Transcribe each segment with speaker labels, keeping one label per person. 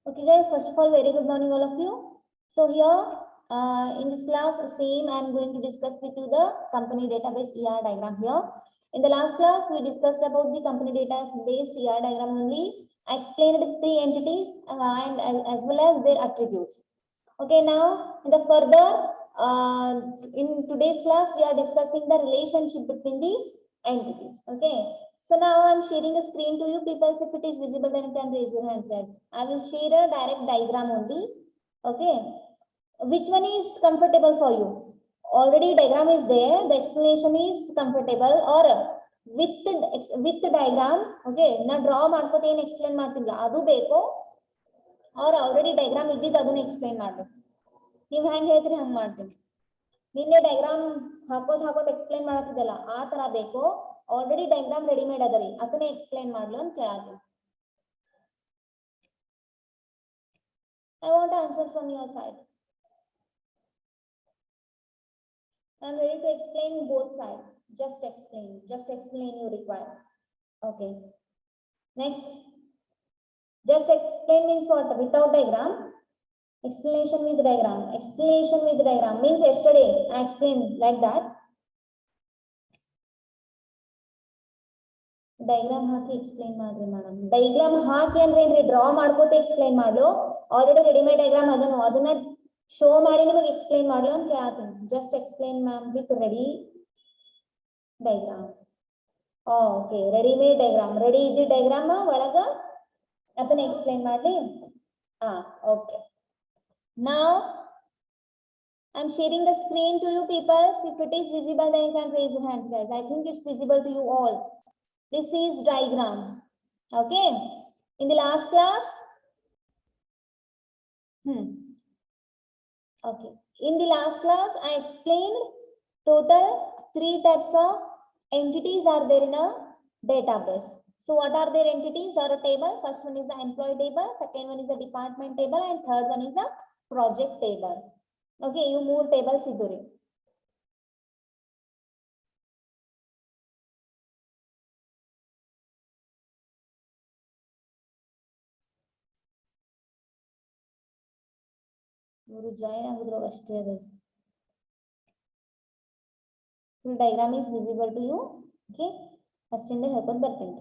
Speaker 1: Okay guys, first of all, very good morning all of you. So here in this class, same I am going to discuss with you the company database ER diagram here. In the last class, we discussed about the company database ER diagram only. I explained the entities and as well as their attributes. Okay, now in the further, in today's class, we are discussing the relationship between the entities. Okay. So now I'm sharing a screen to you people. If it is visible, then you can raise your hands, guys. I will share a direct diagram only. Okay. Which one is comfortable for you? Already diagram is there. The explanation is comfortable or with the diagram. Okay. Na draw ಮಾಡ್ಕೋತ ಏನು explain ಮಾಡ್ತಿಲ್ಲ ಅದು ಬೇಕು or already diagram ಇದ್ದಿದ್ದು ಅದನ್ನ explain ಮಾಡ್ಬೇಕು. ನೀವು ಹೆಂಗೆ ಹೇಳ್ತೀರಿ ಹಂಗೆ ಮಾಡ್ತೀನಿ. ನಿನ್ನೆ ಡಯಾಗ್ರಾಮ್ ಹಾಕೋದ್ ಎಕ್ಸ್ಪ್ಲೇನ್ ಮಾಡತ್ತಿದ್ದಲ್ಲ ಆ ತರ ಬೇಕು ಆಲ್ರೆಡಿ ಡಯಾಗ್ರಾಮ್ ರೆಡಿ ಮೇಡ್ ಅದರಿ ಅದನ್ನೇ ಎಕ್ಸ್ಪ್ಲೇನ್ ಮಾಡ್ಲು ಅಂತ ಕೇಳಾತೀನಿ. I want to answer from your side. I am ready to explain both sides. Just explain you require. Okay. Next. Just explain means what? Without diagram. Explanation with diagram. Explanation with diagram means yesterday I explained like that. Diagram hockey explain ಮಾಡ್ರಿ madam. Diagram ಹಾಕಿ ಅಂದ್ರೆ ಏನ್ರಿ draw ಮಾಡ್ಕೋತ explain ಮಾಡ್ಲು already ready made diagram ಅದನ್ನ show ಮಾಡಿ ನಿಮಗೆ explain ಮಾಡ್ಲು ಅಂತ ಕೇಳಾತೀನಿ. Just explain ma'am with ready diagram. Oh, okay, ready made diagram. Ready ಇದ್ದ diagram ಒಳಗ ಅದನ್ನ explain ಮಾಡ್ಲಿ. Okay. Now I'm sharing the screen to you people. If it is visible, then you can raise your hands, guys. I think it's visible to you all. This is diagram. Okay. In the last class, okay. In the last class, I explained total 3 types of entities are there in a database. So what are their entities or a table? First one is the employee table, second one is the department table, and third one is a project table. Okay, you more tables idure. Muru join agudro ashte adu. Full diagram is visible to you. Okay, first inde helpod bartini.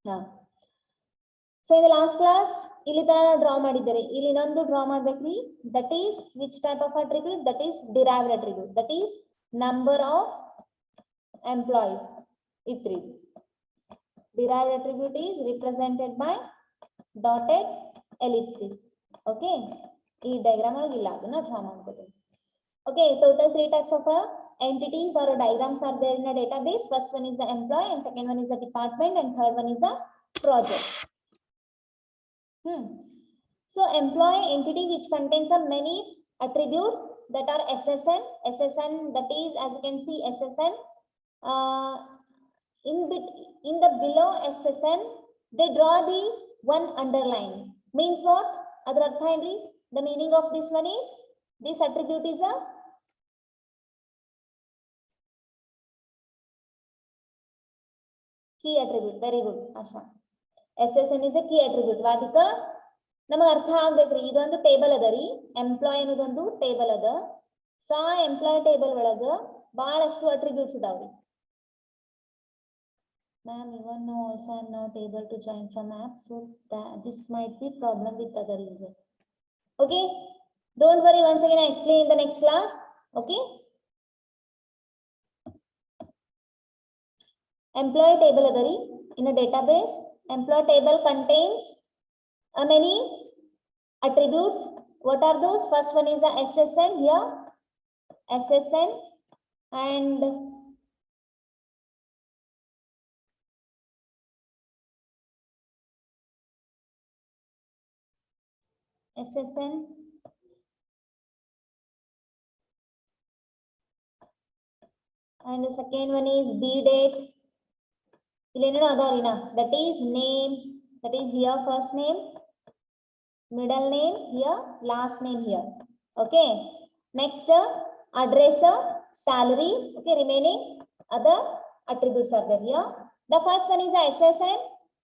Speaker 1: Now, so in the last class, ಇಲ್ಲಿ ತರ draw ಮಾಡಿದ್ದಾರೆ. ಇಲ್ಲಿ ಇನ್ನೊಂದು draw ಮಾಡ್ಬೇಕ್ರಿ. That is which type of attribute? That is derived attribute. That is number of employees. Itri. Derived attribute is represented by dotted ellipses. Okay. ಈ diagram ಒಳಗಿಲ್ಲ ಅದನ್ನ draw ಮಾಡ್ಬೇಕು. Okay, total 3 types of entities or diagrams are there in a database. First one is the employee, and second one is the department, and third one is a project. So employee entity which contains a many attributes that are SSN. SSN, that is, as you can see, SSN. In the below SSN, they draw the one underline. Means what? Adar artha henri? The meaning of this one is this attribute is a key attribute. Very good, Asha. SSN is a key attribute. Why? Because ನಮಗೆ ಅರ್ಥ ಆಗ್ಬೇಕ್ರಿ ಇದೊಂದು table ಅದ ರೀ employee ಅನ್ನೋದೊಂದು table ಅದ so employee table ಒಳಗ ಬಹಳಷ್ಟು attributes ಇದಾವ್ರಿ ma'am even also I am not able to join from app so this might be problem with other user okay don't worry once again I explain in the next class okay employee table ಅದ ರೀ in a database employee table contains many attributes. What are those? First one is the SSN here, SSN, and SSN, and the second one is B date. That is name. That is here first name, middle name here, last name here. Okay. Next address, salary. Okay. Remaining other attributes are there here. The first one is the SSN.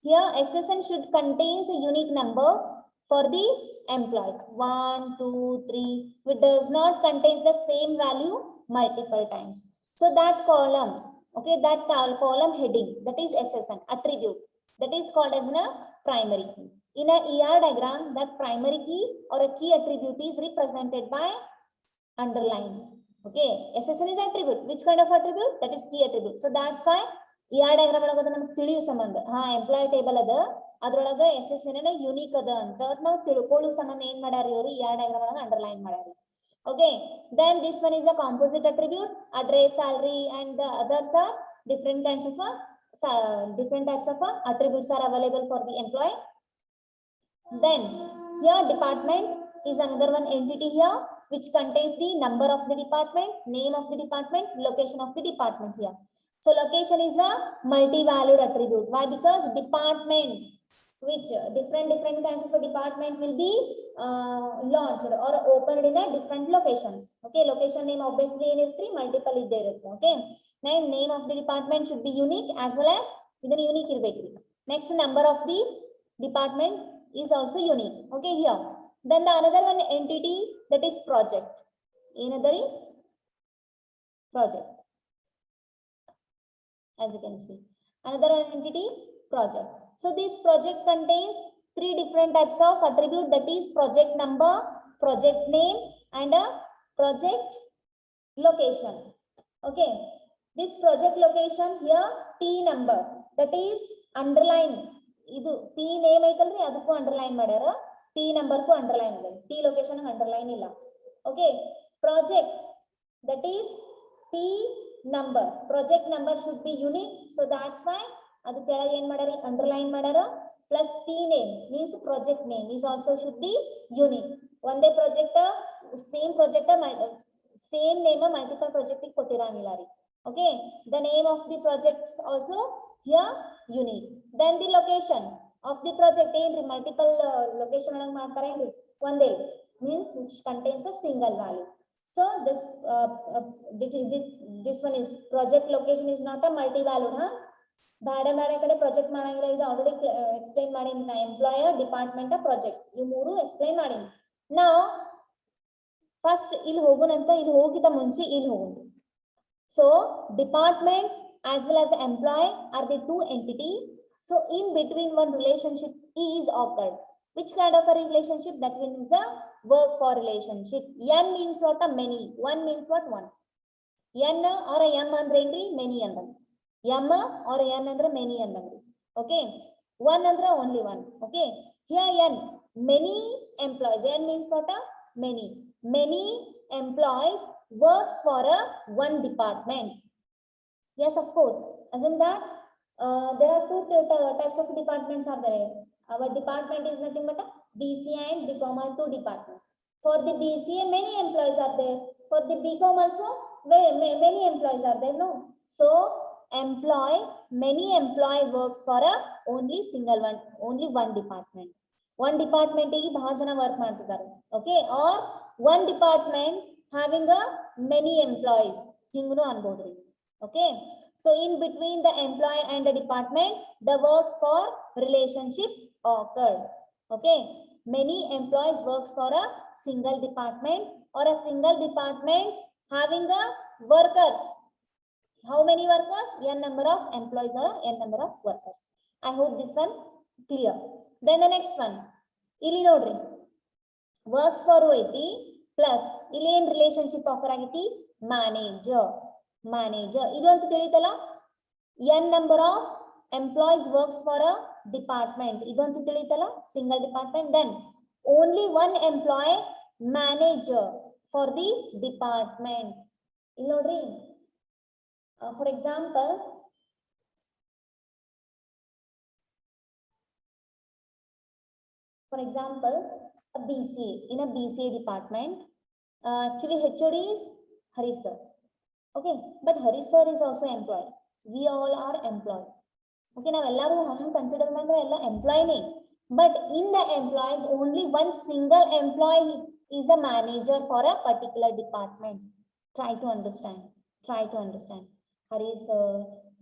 Speaker 1: Here SSN should contains a unique number for the employees 1, 2, 3. It does not contain the same value multiple times. So that column, okay, that column heading, that is SSN attribute, that is called as a primary key. In a ER diagram, that primary key or a key attribute is represented by underline. Okay, SSN is attribute. Which kind of attribute? That is key attribute. So that's why ER diagram ಒಳಗದ ನಮಗೆ ತಿಳಿಯು ಸಂಬಂಧ employee table ಅದ ಅದರೊಳಗ SSN ನ unique ಅದ ಅಂತ ನಾವು ತಿಳ್ಕೊಳ್ಳೋ ಸಂಬಂಧ ಏನ್ ಮಾಡ್ಯಾರ ಇವರು ER diagram ಒಳಗ ಅಂಡರ್ಲೈನ್ ಮಾಡ್ಯಾರ. Okay, then this one is a composite attribute. Address, salary, and the others are different kinds of different types of attributes are available for the employee. Then here department is another one entity here which contains the number of the department, name of the department, location of the department here. So location is a multi-valued attribute. Why? Because department, which different kinds of a department will be launched or opened in a different locations. Okay, location name obviously in multiple is there. Okay, now name of the department should be unique as well as with a unique irregular. Next, number of the department is also unique. Okay, here. Then the another one entity, that is project. Another project. As you can see, another entity, project. So this project contains 3 different types of attribute, that is project number, project name, and a project location. Okay, this project location here T number, that is underline. Idu T name ಐತಲ್ರಿ ಅದಕ್ಕೂ underline ಮಾಡ್ಯಾರ, T number ಕು underline ಇದೆ, T location underline ಇಲ್ಲ. Okay, project, that is T number, project number should be unique, so that's why adu ಕೆಳಗೆ ಏನು ಮಾಡ್ಯಾರ underline ಮಾಡ್ಯಾರ. Plus T name means project name is also should be unique. ಒಂದೇ project same project same name multiple project ಕೊಟ್ಟಿರಂಗಿಲ್ಲ ರೀ. Okay, the name of the projects also here unique. Then the location of the project ಏನ್ರಿ multiple location ಒಳಗೆ ಮಾಡ್ತಾರೆ ಏನ್ರಿ ಒಂದೇ means which contains a single value. So this one is project location is not a multi-valued, ಬೇಡ ಕಡೆ project ಮಾಡಂಗಿಲ್ಲ. ಇದು already explain ಮಾಡೀನಿ ನಾ, ಎಂಪ್ಲಾಯರ್, ಡಿಪಾರ್ಟ್ಮೆಂಟ್, ಪ್ರಾಜೆಕ್ಟ್ ಇವು 3 ಎಕ್ಸ್ಪ್ಲೈನ್ ಮಾಡೀನಿ. ನಾವು ಫಸ್ಟ್ ಇಲ್ಲಿ ಹೋಗೋಣಂತ, ಇಲ್ಲಿ ಹೋಗಿದ ಮುಂಚೆ ಇಲ್ಲಿ ಹೋಗೋಣ. So department as well as employee are the 2 entity. So in between one relationship is occurred. Which kind of a relationship? That means a work for relationship. N means what? A many. One means what? One. N or a M andre ಏನ್ರಿ many ಅಂದಂಗ. M or N andre many ಅಂದಂಗ್ರಿ. Okay, one andre only one. Okay, here N many employees. N means what? A many. Many employees works for a one department. Yes, of course. Assume that there are 2 types of departments are there. Our department is nothing but a BCA and BCom are 2 departments. For the BCA, many employees are there. For the BCom also, many employees are there. No. So many employee works for a only single one, only one department. One department ಗೆ ಬಹಳ ಜನ work ಮಾಡ್ತಿದ್ದಾರೆ. Okay, or one department having a many employees ಹಿಂಗನು ಅನ್ಬೋದ್ರಿ. Okay, so in between the employee and the department, the works for relationship occurred. Okay, many employees works for a single department or a single department having a workers. How many workers? N number of employees or n number of workers. I hope this one clear. Then the next one, ಇಲ್ಲಿ ನೋಡ್ರಿ works for ಐತಿ plus ಇಲ್ಲಿ ಏನ್ relationship occur ಆಗೈತಿ manager. ಇದು ಅಂತ ತಿಳಿತಲ್ಲ, n number of employees works for a department. ಇದು ಅಂತ ತಿಳಿತಲ್ಲ, single department. Then only one employee manager for the department. ಇಲ್ಲಿ ನೋಡ್ರಿ, for example, a BCA, in a BCA department, actually HOD is Hari sir. Okay, but Hari sir is also employed. We all are employed. Okay, now ellaru hum consider mandre ella employee ne, but in the employees only one single employee is a manager for a particular department. Try to understand. Hari sir,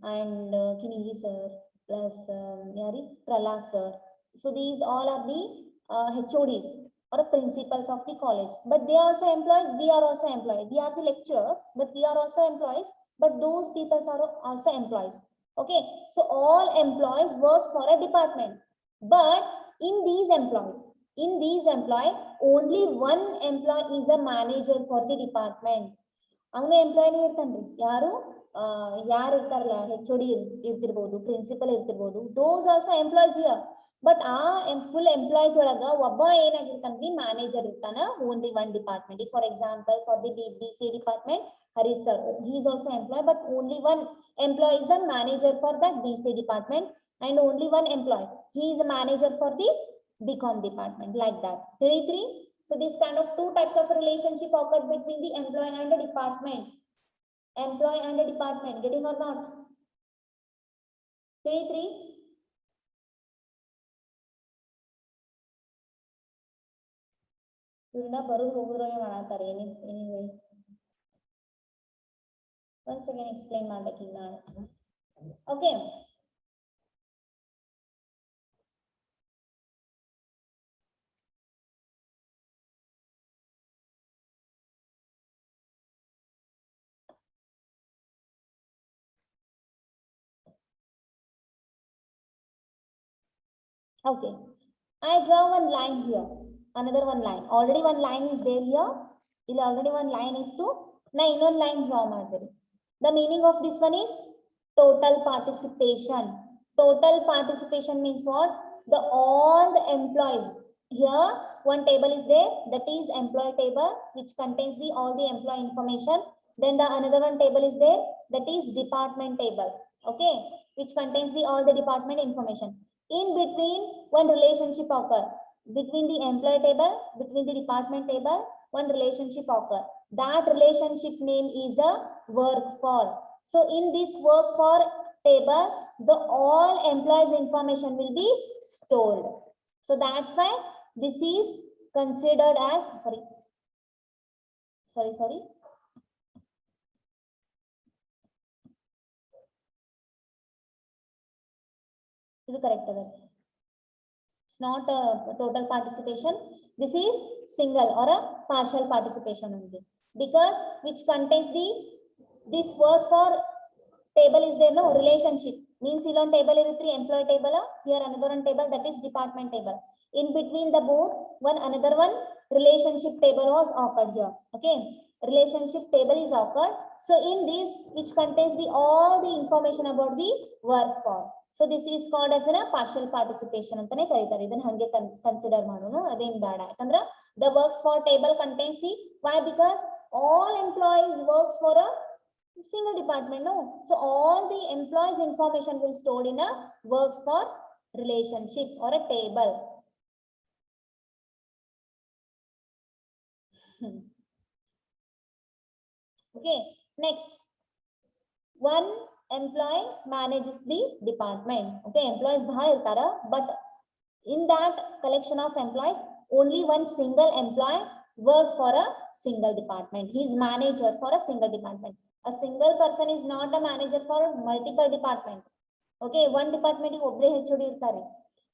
Speaker 1: and Kinigi sir plus Yari Pralas sir. So these all are the HODs or principals of the college, but they are also employees. We are also employees. We are the lecturers, but we are also employees. But those people are also employees. Okay, so all employees works for a department, but in these employees, only one employee is a manager for the department. ಅವನು ಎಂಪ್ಲಾಯ್ನೇ ಇರ್ತಾನ್ರಿ. ಯಾರು ಯಾರು ಇರ್ತಾರಲ್ಲ, HOD ಇರ್ತಿರ್ಬೋದು, principal ಇರ್ತಿರ್ಬೋದು, those also employees here. But ಆ full employees ಒಳಗ ಒಬ್ಬ ಏನಾಗಿರ್ತಾನ್ರಿ, ಮ್ಯಾನೇಜರ್ ಇರ್ತಾನ only one department. For example for the BCA department, Harish sir, he is also employee, but only one employee is a manager for that BCA department, and only one employee, he is a manager for the BCom department, like that. 3. So this kind of two types of relationship occurred between the employee and the department. Employee and the department, getting or not? 3. ಇವ್ರನ್ನ ಬರೋದು ಹೋಗೋರೋ ಮಾಡಾತಾರೆ ಏನೇ once again explain ಮಾಡ್ಬೇಕು ಈಗ ನಾನು. Okay. Okay, I draw one line here, another one line. Already one line is there here. ಇಲ್ಲಿ already one line ಇತ್ತು, ನಾ ಇನ್ನೊಂದು line draw ಮಾಡ್ತೀನಿ. The meaning of this one is total participation. Total participation means what? All the employees. Here one table is there, that is employee table, which contains all the employee information. Then the another one table is there, that is department table. Okay, which contains all the department information. In between, one relationship occur between the employee table, between the department table, one relationship occur. That relationship name is a work for. So in this work for table, all employees information will be stored. So that's why this is considered as sorry. Is it correct? It's not a total participation. This is single or a partial participation only, because which contains this work for table is there, no relationship means ilon table is employee table, here another one table, that is department table. In between the both, another one relationship table was occurred here. Okay, relationship table is occurred. So in this, which contains all the information about the work for. So this is called as a partial participation ಅಂತಾನೆ ಕರೀತಾರೆ. ಇದನ್ನ ಹಂಗೆ consider ಮಾಡೋಣ, ಅದೇನ್ ಬೇಡ. ಯಾಕಂದ್ರೆ the works for table contains why? Because all employees works for a single department, no? So all the employees information will stored in a works for relationship or a table. Okay, next, one employee manages the department. Okay, employees bhal irtara, but in that collection of employees, only one single employee works for a single department. He is manager for a single department. A single person is not a manager for multiple department. Okay, one department ಗೆ ಒಬ್ಬರೇ HOD ಇರ್ತಾರೆ.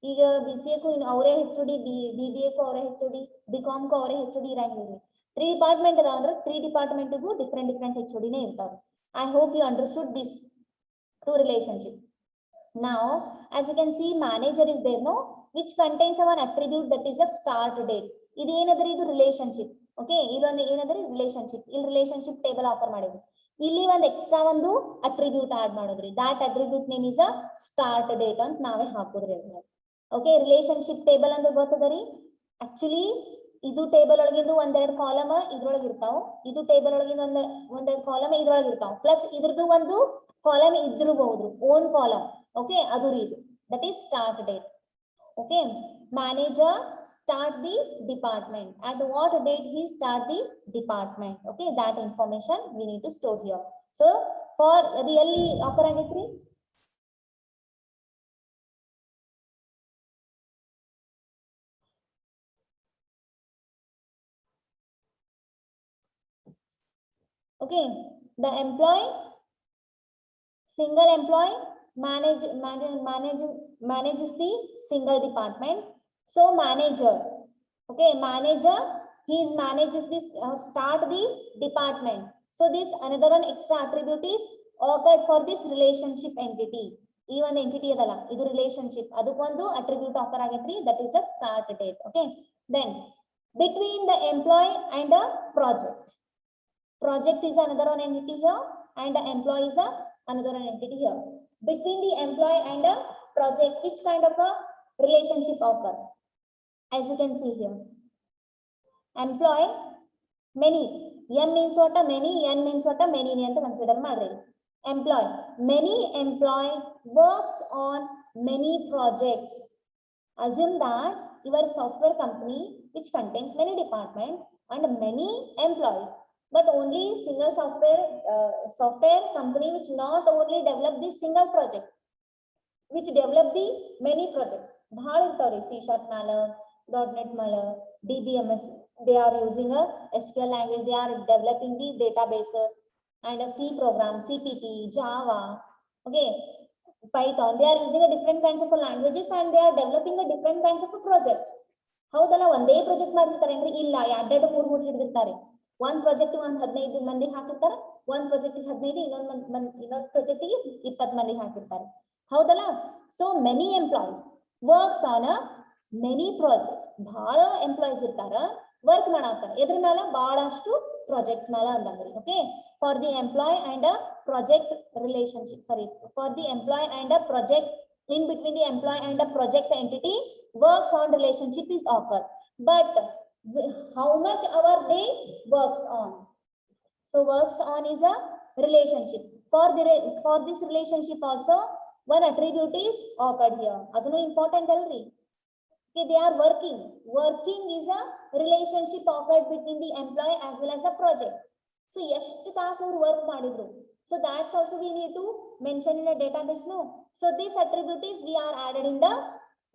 Speaker 1: ಈಗ BCA ಕು ಅವರೇ HOD, BBA ಕು ಅವರೇ HOD, BCom ಕು ಅವರೇ HOD ಇರಂಗಿಲ್ಲ. 3 ಡಿಪಾರ್ಟ್ಮೆಂಟ್ ಅದಾವ ಅಂದ್ರೆ 3 ಡಿಪಾರ್ಟ್ಮೆಂಟ್ ಗೂ ಡಿಫರೆಂಟ್ HOD ನೇ ಇರ್ತಾವೆ. I hope you understood this two relationship. Now, as you can see, manager is there, no, which contains one attribute, that is a start date. ಇದು ಏನಂದ್ರೆ ಇದು relationship. Okay, ಇಲ್ಲೊಂದು ಏನಂದ್ರೆ relationship. ಇಲ್ಲಿ relationship table offer ಮಾಡಿದ್ವಿ. ಇಲ್ಲಿ ಒಂದು extra ಒಂದು ಅಟ್ರಿಬ್ಯೂಟ್ ಆಡ್ ಮಾಡೋದ್ರಿ. that attribute name is a start date ಅಂತ ನಾವೇ ಹಾಕೋದ್ರಿ. ಓಕೆ, ರಿಲೇಶನ್ಶಿಪ್ ಟೇಬಲ್ ಅಂದ್ರೆ ಗೊತ್ತದರಿ. ಆಕ್ಚುಲಿ ಇದು ಟೇಬಲ್ ಒಳಗಿಂದು ಒಂದೆರಡು ಕಾಲಮ್ ಇದ್ರೊಳಗೆ ಇರ್ತಾವ, ಇದು ಟೇಬಲ್ ಒಳಗಿಂದ ಒಂದೆರಡು ಕಾಲಮ್ ಇದ್ರೊಳಗೆ ಇರ್ತಾವ, ಪ್ಲಸ್ ಇದ್ರದ್ದು ಒಂದು ಕಾಲಮ್ ಇದ್ರಬಹುದು, ಓನ್ ಕಾಲಮ್. ಓಕೆ, ಅದು ರೀ ಇದು, that is start date. Okay, manager start the department. At what date he start the department? Okay, that information we need to store here. So for the ಎಲ್ಲಿ offer ಆಗೈತ್ರಿ, okay, the employee Single employee manages the single department. So manager, okay, manager, he manages this start the department. So this another one extra attribute is occurred for this relationship entity. ಈ ಒಂದು entity ಅದಲ್ಲ ಇದು relationship ಅದಕ್ಕೊಂದು attribute ಆಫರ್ ಆಗೈತ್ರಿ, that is the start date. Okay, then between the employee and a project. Project is another one entity here and the employee is another one entity here. Between the employee and a project, which kind of a relationship occur? As you can see here, employee many, m means what a many, n means what a many anta consider madri. Employee, many employee works on many projects. Assume that your software company which contains many departments and many employees, but only single software company which not only develop this single project, which develop the many projects. Bhal irtavri C# mala, .NET mala, DBMS, they are using a SQL language, they are developing the databases and a C program, CPP, Java, okay, Python, they are using a different kinds of languages and they are developing a different kinds of projects. ಹೌದಲ್ಲ, ಒಂದೇ project ಮಾಡಿರ್ತಾರೆ ಅಂದ್ರೆ ಇಲ್ಲ, ಎರಡೆರಡು ಮೂರು ಹಿಡಿದಿರ್ತಾರೆ. ಒಂದ್ project ಒಂದ್ 15 ಮಂದಿ ಹಾಕಿರ್ತಾರೆ, ಒಂದ್ ಪ್ರಾಜೆಕ್ಟ್ 15, ಇನ್ನೊಂದ್ ಪ್ರಾಜೆಕ್ಟ್ 20 ಮಂದಿ ಹಾಕಿರ್ತಾರೆ. ಹೌದಲ್ಲ, so many employees works on many projects. ಬಹಳ ಎಂಪ್ಲಾಯೀಸ್ ಇರ್ತಾರ, ವರ್ಕ್ ಮಾಡಾಕ್ತಾರ ಎದ್ರ ಮೇಲೆ, ಬಹಳಷ್ಟು ಪ್ರಾಜೆಕ್ಟ್ಸ್ ಮೇಲೆ ಅಂದಂಗ್ರಿ. Okay, for the employee and a project relationship, sorry, for the employee and a project, in between the employee and a project entity works on relationship is occur. But how much hour they works on? So works on is a relationship. For this relationship also one attribute is occurred here. Adunu important already. Okay, they are working. Working is a relationship occurred between the employee as well as a project. So ಎಷ್ಟು ತಾಸು ಅವರು work ಮಾಡಿದ್ರು, so that's also we need to mention in a database, no? So this attribute is we are added in the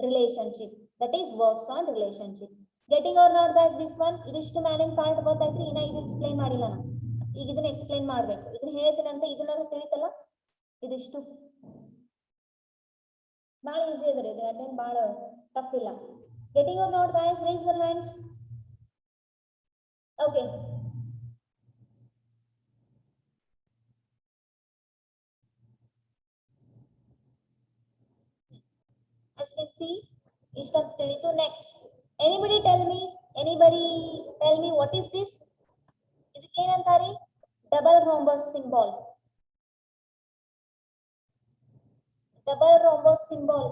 Speaker 1: relationship, that is works on relationship. Getting or not guys, this one idishtu manning part ಗೊತ್ತಾಯ್ತು. ಇನ್ನ ಇದು explain ಮಾಡಿಲ್ಲ ನಾನು, ಈಗ ಇದನ್ನ explain ಮಾಡ್ಬೇಕು. ಇದನ್ನ ಹೇಳ್ತೀನಿ ಅಂತ ಇದನ್ನ ತಿಳಿತಲ್ಲ, ಇದಿಷ್ಟು ಬಹಳ ಈಸಿ ಅದ್ರಿ, ಇದು ಅಟೆಂಡ್ ಬಹಳ ಟಫ್ ಇಲ್ಲ. Getting or not guys, raise your hands. Okay, as you can see, ishta ತಿಳಿತು. Next, anybody tell me what is this? ಇದಕ್ಕೆ ಏನಂತಾರೆ? Double rhombus symbol. Double rhombus symbol,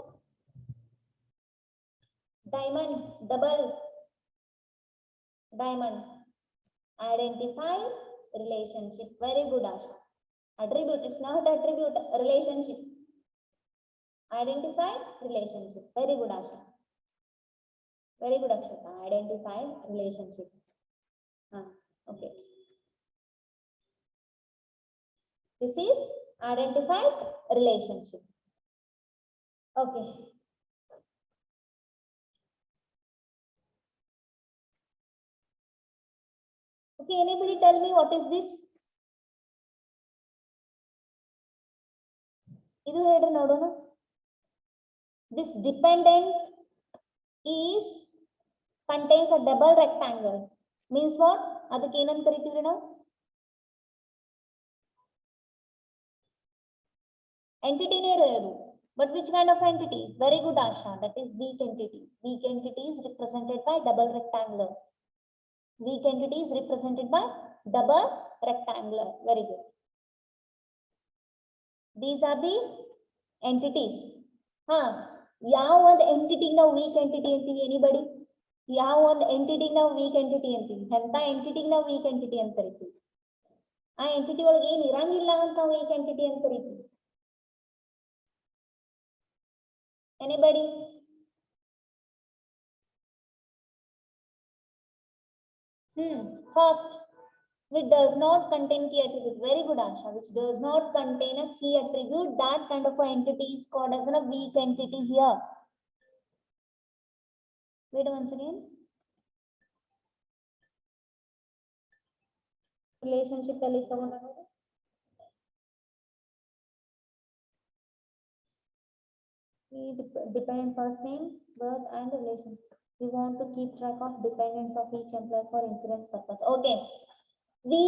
Speaker 1: diamond, double diamond. Identify relationship. Very good, Asha. Attribute, it's not attribute, relationship. Identify relationship. Very good, Asha. Very good, Akshata. Identify relationship. Okay. This is identified relationship. Okay. Okay, anybody tell me what is this? Idu ಹೇಳ್ರಿ ನೋಡೋಣ. This dependent is contains a double rectangle. Means what? ಅದಕ್ಕೆ ಏನಂತ ಕರಿತೀವಿ ನಾವು? Entity ನೇ ಇರೋದು. But which kind of entity? Very good, Asha. That is weak entity. Weak entity is represented by double rectangular. Weak entity is represented by double rectangular. Very good. These are the entities. ಯಾವ ಒಂದು entity ನಾವು weak entity ಅಂತೀವಿ? Anybody? ಯಾವ ಒಂದು entity ನಾವು weak entity ಅಂತೀವಿ? ಎಂತ entity ನಾವು weak entity ಅಂತ ಕರಿತೀವಿ? ಆ entity ಒಳಗೆ ಏನು ಇರಂಗಿಲ್ಲ ಅಂತ ನಾವು weak entity ಅಂತ ಕರಿತೀವಿ. Anybody? First, which does not contain key attribute. Very good, Asha. Which does not contain a key attribute. That kind of an entity is called as a weak entity here. Wait once again. Relationship Dependent first name, birth, and relation. We want to keep track of dependents of each employee for insurance purpose. Okay. We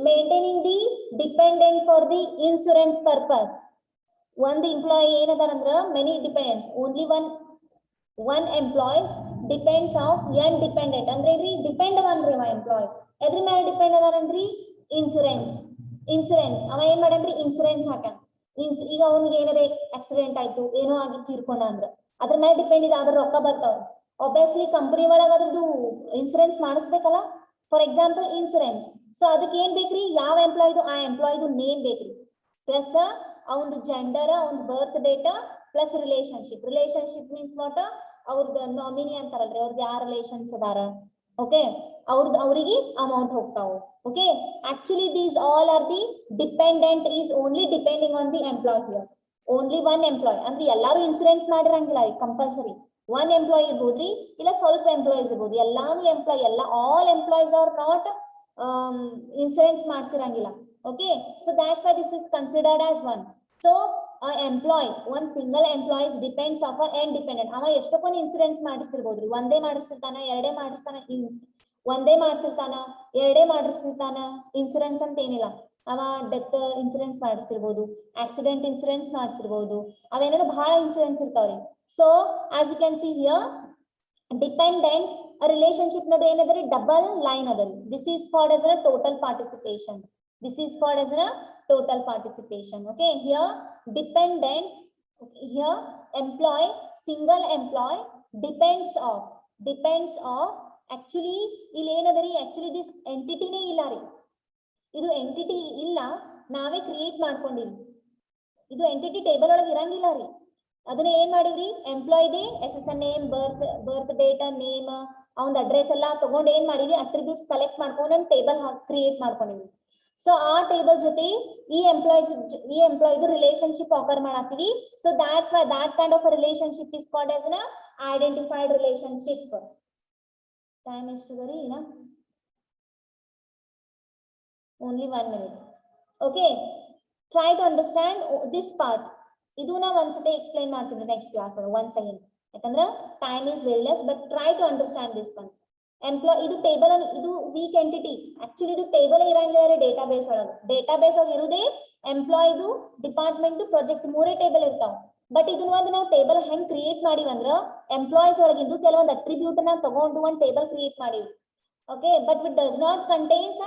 Speaker 1: maintaining the dependent for the insurance purpose. One the employee ಏನದಾರಂದ್ರ many dependents. Only one employees depends of n dependent. ಅಂದ್ರೆ ಇವ್ರಿ depend ಅವನ್ರಿ ಅವ employee. ಎದ್ರ ಮೇಲೆ depend ಅದಾರನ್ರಿ? Insurance. ಅವ ಏನ್ ಮಾಡನ್ರಿ? Insurance ಹಾಕನ್. ಈಗ ಅವ್ನಿಗೆ ಏನಾರ accident ಆಯ್ತು, ಏನೋ ಆಗಿ ತೀರ್ಕೊಂಡ ಅಂದ್ರ ಅದ್ರ ಮೇಲೆ ಡಿಪೆಂಡ್ ಇದೆ, ಅದ್ರ ರೊಕ್ಕ ಬರ್ತಾವ. ಆಬ್ವಿಯಸ್ಲಿ ಕಂಪನಿ ಒಳಗ ಅದ್ರದ್ದು ಇನ್ಶೂರೆನ್ಸ್ ಮಾಡಿಸ್ಬೇಕಲ್ಲ. For example insurance. ಸೊ ಅದಕ್ಕೆ ಏನ್ ಬೇಕ್ರಿ? ಯಾವ ಎಂಪ್ಲಾಯ್ದು ಆ ಎಂಪ್ಲಾಯ್ದು ನೇಮ್ ಬೇಕ್ರಿ, ಪ್ಲಸ್ ಅವನ್ ಜೆಂಡರ್, ಅವನ್ birth date, plus relationship. Relationship means what? ಅವ್ರದ್ದು ನಾಮಿನಿ ಅಂತಾರಲ್ರಿ, ಅವ್ರದ್ದು ಯಾರ ರಿಲೇಷನ್ಸ್ ಅದಾರ. ಓಕೆ, ಅವ್ರಿಗೆ ಅಮೌಂಟ್ ಹೋಗ್ತಾವ. Okay, actually these all are the dependent is only depending on the employee here. Only one employee ಅಂದ್ರೆ ಎಲ್ಲಾರು ಇನ್ಸೂರೆನ್ಸ್ ಮಾಡಿರಂಗಿಲ್ಲ ಕಂಪಲ್ಸರಿ. ಒನ್ ಎಂಪ್ಲಾಯ್ ಇರ್ಬೋದ್ರಿ, ಇಲ್ಲ ಸ್ವಲ್ಪ ಎಂಪ್ಲಾಯೀಸ್ ಇರ್ಬೋದು. ಎಲ್ಲಾನು employee, all employees are not insurance ಮಾಡ್ಸಿರಂಗಿಲ್ಲ. Okay, so that's why this is considered as one. So a employee, one single employee depends of a n dependent. ಅವ ಎಷ್ಟೊಂದು insurance ಮಾಡಿಸಿರ್ಬೋದ್ರಿ. ಒಂದೇ ಮಾಡಿಸಿರ್ತಾನ, ಎರಡೇ ಮಾಡಿಸ್ತಾನ, ಒಂದೇ ಮಾಡಿಸಿರ್ತಾನ, ಎರಡೇ ಮಾಡಿಸಿರ್ತಾನ. ಇನ್ಸೂರೆನ್ಸ್ ಅಂತ ಏನಿಲ್ಲ. ಅವ ಡೆತ್ ಇನ್ಸೂರೆನ್ಸ್ ಮಾಡಿಸಿರ್ಬೋದು, ಆಕ್ಸಿಡೆಂಟ್ ಇನ್ಸೂರೆನ್ಸ್ ಮಾಡಿಸಿರ್ಬೋದು, ಅವೇನೇನೋ ಬಹಳ ಇನ್ಸೂರೆನ್ಸ್ ಇರ್ತಾವ್ರಿ. So as you can see here, dependent relationship ನಡು ಏನದರಿ? ಡಬಲ್ ಲೈನ್ ಅದರಿ. This is called as a total participation. This is called as a total participation. Okay, here dependent, here employee, single employee depends of actually ಇಲ್ಲಿ ಏನದರಿ? actually this entity ನೇ ಇಲ್ಲ ರೀ. ಇದು entity ಇಲ್ಲ, ನಾವೇ ಕ್ರಿಯೇಟ್ ಮಾಡ್ಕೊಂಡಿವಿ. ಇದು entity table ಒಳಗೆ ಇರಂಗಿಲ್ಲ ರೀ. ಅದನ್ನ ಏನ್ ಮಾಡಿವ್ರಿ? ಎಂಪ್ಲಾಯ್ದೇ SSN name, birth date, name, ಅವನ ಅಡ್ರೆಸ್ ಎಲ್ಲ ತಗೊಂಡು ಏನ್ ಮಾಡಿವಿ? ಅಟ್ರಿಬ್ಯೂಟ್ಸ್ ಕಲೆಕ್ಟ್ ಮಾಡ್ಕೊಂಡು ಟೇಬಲ್ ಕ್ರಿಯೇಟ್ ಮಾಡ್ಕೊಂಡಿವಿ. ಸೊ ಆ ಟೇಬಲ್ ಜೊತೆ ಈ ಎಂಪ್ಲಾಯ್ದು ರಿಲೇಶನ್ಶಿಪ್ ಆಫರ್ ಮಾಡಾಕ್ತಿವಿ. So that's why that kind of a relationship is called as an identified relationship. Time ಎಷ್ಟು ಬರೀ ನಾ? Only 1 minute. Okay, try to understand this part. ಇದನ್ನ ಒಂದ್ಸತಿ ಎಕ್ಸ್ಪ್ಲೈನ್ ಮಾಡ್ತೀನಿ ನೆಕ್ಸ್ಟ್ ಕ್ಲಾಸ್ ಒಳಗೆ once again. ಯಾಕಂದ್ರೆ time is very less, but try to understand this one. Employee ಇದು table, ಇದು ವೀಕ್ ಎಂಟಿಟಿ. ಆಕ್ಚುಲಿ ಇದು ಟೇಬಲ್ ಇರಂಗಿಲ್ಲ ಡೇಟಾಬೇಸ್ ಒಳಗೆ. ಡೇಟಾಬೇಸ್ ಒಳಗೆ ಇರುದೇ ಎಂಪ್ಲಾಯ್ದು, ಡಿಪಾರ್ಟ್ಮೆಂಟ್, ಪ್ರಾಜೆಕ್ಟ್, 3 ಟೇಬಲ್ ಇರ್ತಾವ. ಬಟ್ ಇದನ್ನ ಒಂದು ನಾವು ಟೇಬಲ್ ಹೆಂಗ್ ಕ್ರಿಯೇಟ್ ಮಾಡಿವಿ ಅಂದ್ರ, ಎಂಪ್ಲಾಯ್ಸ್ ಒಳಗಿಂದು ಕೆಲವೊಂದು ಅಟ್ರಿಬ್ಯೂಟ್ ನ ತಗೊಂಡು ಒಂದು ಟೇಬಲ್ ಕ್ರಿಯೇಟ್ ಮಾಡಿವಿ. Okay, but it does not contains